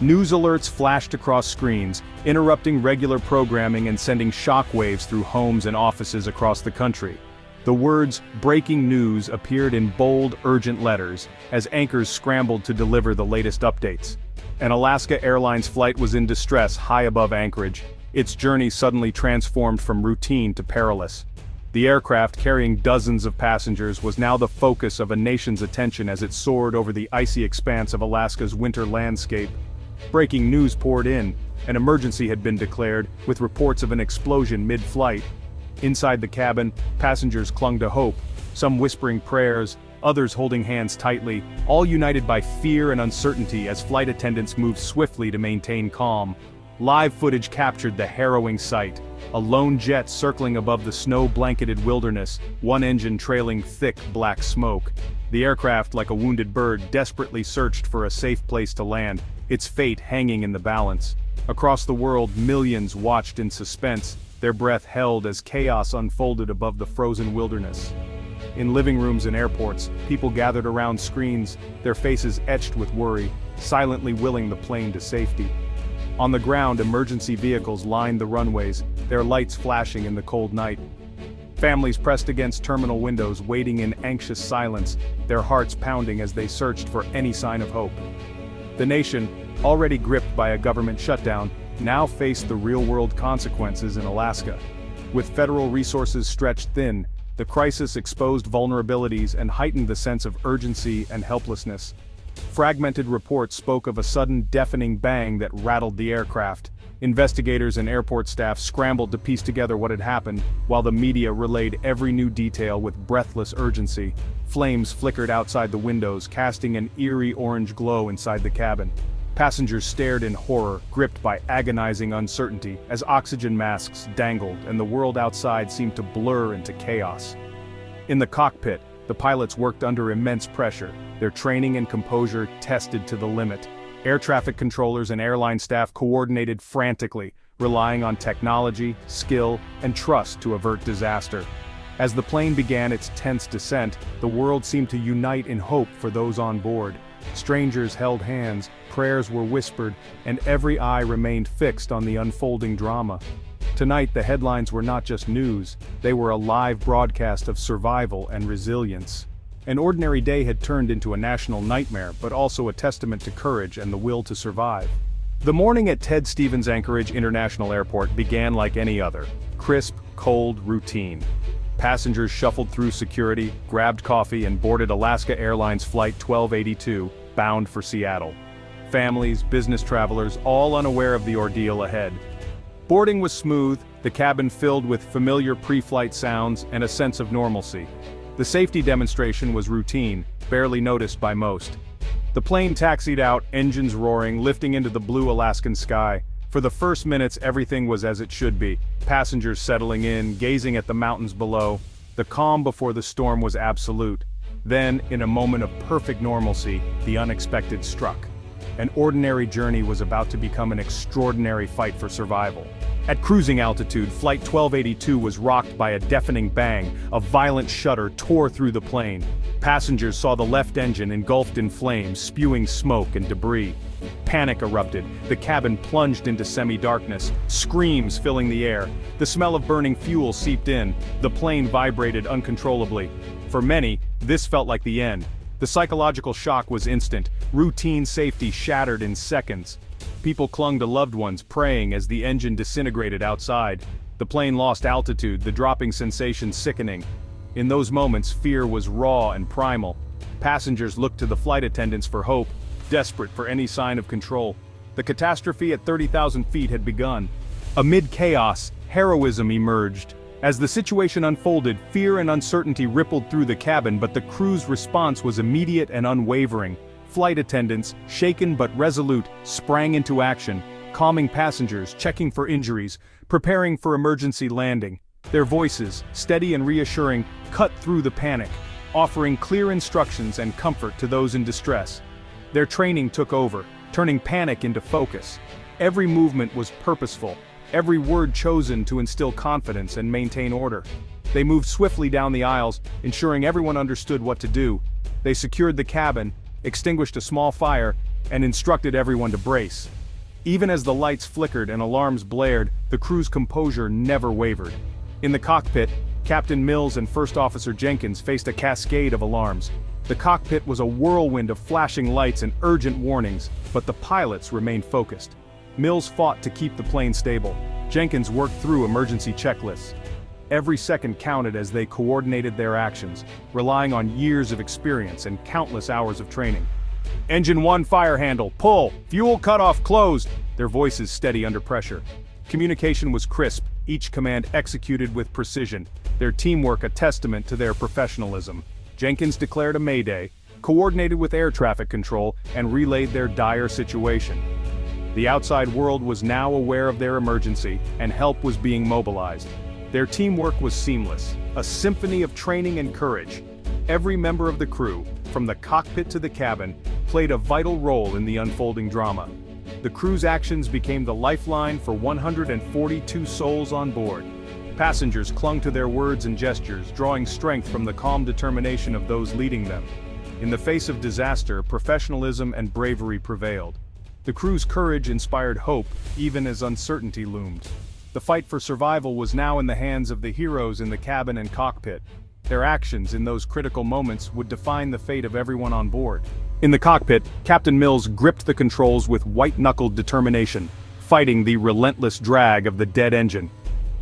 News alerts flashed across screens, interrupting regular programming and sending shockwaves through homes and offices across the country. The words "breaking news" appeared in bold, urgent letters, as anchors scrambled to deliver the latest updates. An Alaska Airlines flight was in distress high above Anchorage, its journey suddenly transformed from routine to perilous. The aircraft, carrying dozens of passengers, was now the focus of a nation's attention as it soared over the icy expanse of Alaska's winter landscape. Breaking news poured in. An emergency had been declared, with reports of an explosion mid-flight. Inside the cabin, passengers clung to hope, some whispering prayers, others holding hands tightly, all united by fear and uncertainty as flight attendants moved swiftly to maintain calm. Live footage captured the harrowing sight: a lone jet circling above the snow-blanketed wilderness, one engine trailing thick black smoke. The aircraft, like a wounded bird, desperately searched for a safe place to land, its fate hanging in the balance. Across the world, millions watched in suspense, their breath held as chaos unfolded above the frozen wilderness. In living rooms and airports, people gathered around screens, their faces etched with worry, silently willing the plane to safety. On the ground, emergency vehicles lined the runways, their lights flashing in the cold night. Families pressed against terminal windows, waiting in anxious silence, their hearts pounding as they searched for any sign of hope. The nation, already gripped by a government shutdown, now faced the real-world consequences in Alaska. With federal resources stretched thin, the crisis exposed vulnerabilities and heightened the sense of urgency and helplessness. Fragmented reports spoke of a sudden deafening bang that rattled the aircraft. Investigators and airport staff scrambled to piece together what had happened, while the media relayed every new detail with breathless urgency. Flames flickered outside the windows, casting an eerie orange glow inside the cabin. Passengers stared in horror, gripped by agonizing uncertainty, as oxygen masks dangled and the world outside seemed to blur into chaos. In the cockpit, the pilots worked under immense pressure, their training and composure tested to the limit. Air traffic controllers and airline staff coordinated frantically, relying on technology, skill, and trust to avert disaster. As the plane began its tense descent, the world seemed to unite in hope for those on board. Strangers held hands, prayers were whispered, and every eye remained fixed on the unfolding drama. Tonight, the headlines were not just news, they were a live broadcast of survival and resilience. An ordinary day had turned into a national nightmare, but also a testament to courage and the will to survive. The morning at Ted Stevens Anchorage International Airport began like any other: crisp, cold, routine. Passengers shuffled through security, grabbed coffee, and boarded Alaska Airlines Flight 1282, bound for Seattle. Families, business travelers, all unaware of the ordeal ahead. Boarding was smooth, the cabin filled with familiar pre-flight sounds and a sense of normalcy. The safety demonstration was routine, barely noticed by most. The plane taxied out, engines roaring, lifting into the blue Alaskan sky. For the first minutes, everything was as it should be. Passengers settling in, gazing at the mountains below. The calm before the storm was absolute. Then, in a moment of perfect normalcy, the unexpected struck. An ordinary journey was about to become an extraordinary fight for survival. At cruising altitude, Flight 1282 was rocked by a deafening bang. A violent shudder tore through the plane. Passengers saw the left engine engulfed in flames, spewing smoke and debris. Panic erupted, the cabin plunged into semi-darkness, screams filling the air. The smell of burning fuel seeped in, the plane vibrated uncontrollably. For many, this felt like the end. The psychological shock was instant, routine safety shattered in seconds. People clung to loved ones, praying as the engine disintegrated outside. The plane lost altitude, the dropping sensation sickening. In those moments, fear was raw and primal. Passengers looked to the flight attendants for hope, desperate for any sign of control. The catastrophe at 30,000 feet had begun. Amid chaos, heroism emerged. As the situation unfolded, fear and uncertainty rippled through the cabin, but the crew's response was immediate and unwavering. Flight attendants, shaken but resolute, sprang into action, calming passengers, checking for injuries, preparing for emergency landing. Their voices, steady and reassuring, cut through the panic, offering clear instructions and comfort to those in distress. Their training took over, turning panic into focus. Every movement was purposeful, every word chosen to instill confidence and maintain order. They moved swiftly down the aisles, ensuring everyone understood what to do. They secured the cabin, extinguished a small fire, and instructed everyone to brace. Even as the lights flickered and alarms blared, the crew's composure never wavered. In the cockpit, Captain Mills and First Officer Jenkins faced a cascade of alarms. The cockpit was a whirlwind of flashing lights and urgent warnings, but the pilots remained focused. Mills fought to keep the plane stable. Jenkins worked through emergency checklists. Every second counted as they coordinated their actions, relying on years of experience and countless hours of training. "Engine 1 fire handle, pull, fuel cutoff closed," their voices steady under pressure. Communication was crisp, each command executed with precision, their teamwork a testament to their professionalism. Jenkins declared a mayday, coordinated with air traffic control, and relayed their dire situation. The outside world was now aware of their emergency, and help was being mobilized. Their teamwork was seamless, a symphony of training and courage. Every member of the crew, from the cockpit to the cabin, played a vital role in the unfolding drama. The crew's actions became the lifeline for 142 souls on board. Passengers clung to their words and gestures, drawing strength from the calm determination of those leading them. In the face of disaster, professionalism and bravery prevailed. The crew's courage inspired hope, even as uncertainty loomed. The fight for survival was now in the hands of the heroes in the cabin and cockpit. Their actions in those critical moments would define the fate of everyone on board. In the cockpit, Captain Mills gripped the controls with white-knuckled determination, fighting the relentless drag of the dead engine.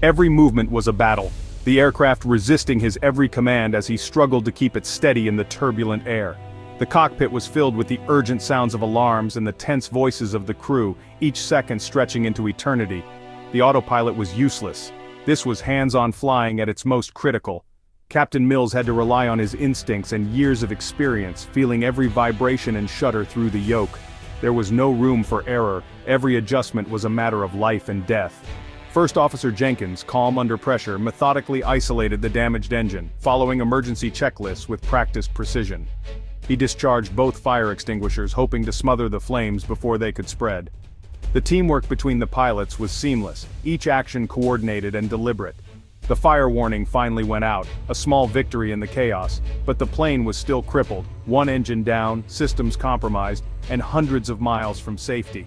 Every movement was a battle, the aircraft resisting his every command as he struggled to keep it steady in the turbulent air. The cockpit was filled with the urgent sounds of alarms and the tense voices of the crew, each second stretching into eternity. The autopilot was useless. This was hands-on flying at its most critical. Captain Mills had to rely on his instincts and years of experience, feeling every vibration and shudder through the yoke. There was no room for error. Every adjustment was a matter of life and death. First Officer Jenkins, calm under pressure, methodically isolated the damaged engine, following emergency checklists with practiced precision. He discharged both fire extinguishers, hoping to smother the flames before they could spread. The teamwork between the pilots was seamless, each action coordinated and deliberate. The fire warning finally went out, a small victory in the chaos, but the plane was still crippled, one engine down, systems compromised, and hundreds of miles from safety.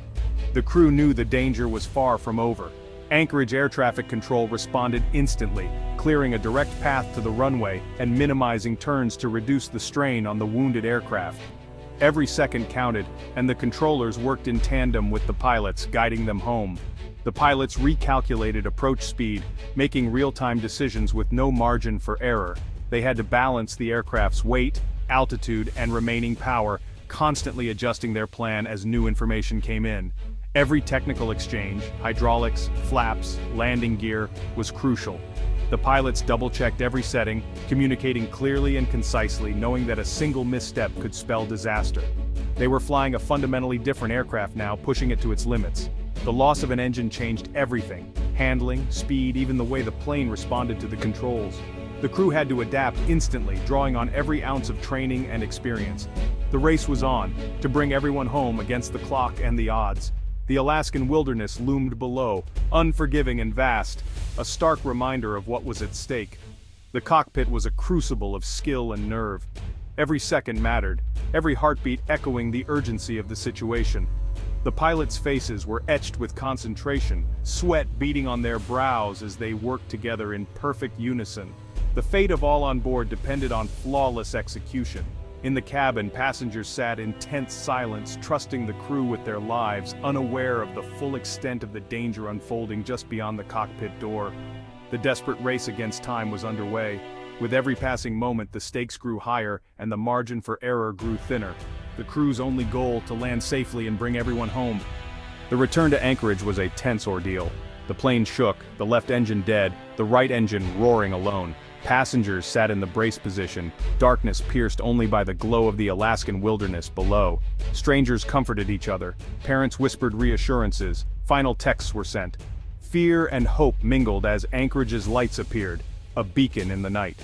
The crew knew the danger was far from over. Anchorage Air Traffic Control responded instantly, clearing a direct path to the runway and minimizing turns to reduce the strain on the wounded aircraft. Every second counted, and the controllers worked in tandem with the pilots, guiding them home. The pilots recalculated approach speed, making real-time decisions with no margin for error. They had to balance the aircraft's weight, altitude, and remaining power, constantly adjusting their plan as new information came in. Every technical exchange, hydraulics, flaps, landing gear, was crucial. The pilots double-checked every setting, communicating clearly and concisely, knowing that a single misstep could spell disaster. They were flying a fundamentally different aircraft now, pushing it to its limits. The loss of an engine changed everything: handling, speed, even the way the plane responded to the controls. The crew had to adapt instantly, drawing on every ounce of training and experience. The race was on, to bring everyone home against the clock and the odds. The Alaskan wilderness loomed below, unforgiving and vast, a stark reminder of what was at stake. The cockpit was a crucible of skill and nerve. Every second mattered, every heartbeat echoing the urgency of the situation. The pilots' faces were etched with concentration, sweat beading on their brows as they worked together in perfect unison. The fate of all on board depended on flawless execution. In the cabin, passengers sat in tense silence, trusting the crew with their lives, unaware of the full extent of the danger unfolding just beyond the cockpit door. The desperate race against time was underway. With every passing moment, the stakes grew higher, and the margin for error grew thinner. The crew's only goal, to land safely and bring everyone home. The return to Anchorage was a tense ordeal. The plane shook, the left engine dead, the right engine roaring alone. Passengers sat in the brace position, darkness pierced only by the glow of the Alaskan wilderness below. Strangers comforted each other, parents whispered reassurances, final texts were sent. Fear and hope mingled as Anchorage's lights appeared, a beacon in the night.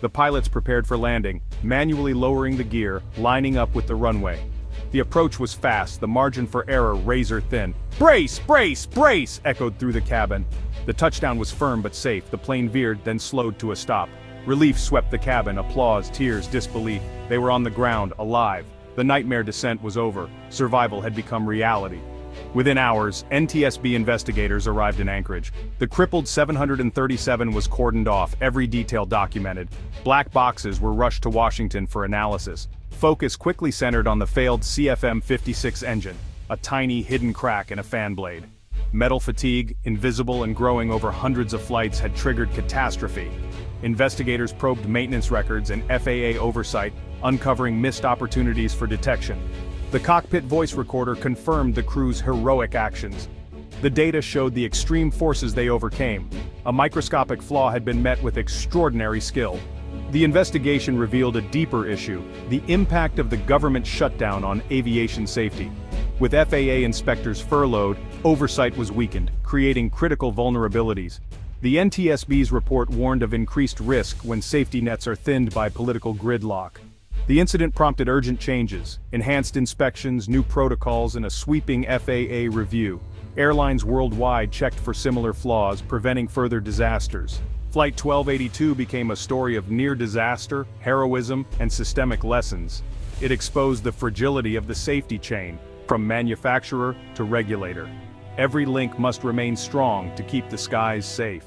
The pilots prepared for landing, manually lowering the gear, lining up with the runway. The approach was fast, the margin for error razor thin. "Brace! Brace! Brace!" echoed through the cabin. The touchdown was firm but safe. The plane veered, then slowed to a stop. Relief swept the cabin, applause, tears, disbelief. They were on the ground, alive. The nightmare descent was over, survival had become reality. Within hours, NTSB investigators arrived in Anchorage. The crippled 737 was cordoned off, every detail documented. Black boxes were rushed to Washington for analysis. Focus quickly centered on the failed CFM-56 engine, a tiny hidden crack in a fan blade. Metal fatigue, invisible and growing over hundreds of flights, had triggered catastrophe. Investigators probed maintenance records and FAA oversight, uncovering missed opportunities for detection. The cockpit voice recorder confirmed the crew's heroic actions. The data showed the extreme forces they overcame. A microscopic flaw had been met with extraordinary skill. The investigation revealed a deeper issue: the impact of the government shutdown on aviation safety. With FAA inspectors furloughed, oversight was weakened, creating critical vulnerabilities. The NTSB's report warned of increased risk when safety nets are thinned by political gridlock. The incident prompted urgent changes, enhanced inspections, new protocols, and a sweeping FAA review. Airlines worldwide checked for similar flaws, preventing further disasters. Flight 1282 became a story of near disaster, heroism, and systemic lessons. It exposed the fragility of the safety chain, from manufacturer to regulator. Every link must remain strong to keep the skies safe.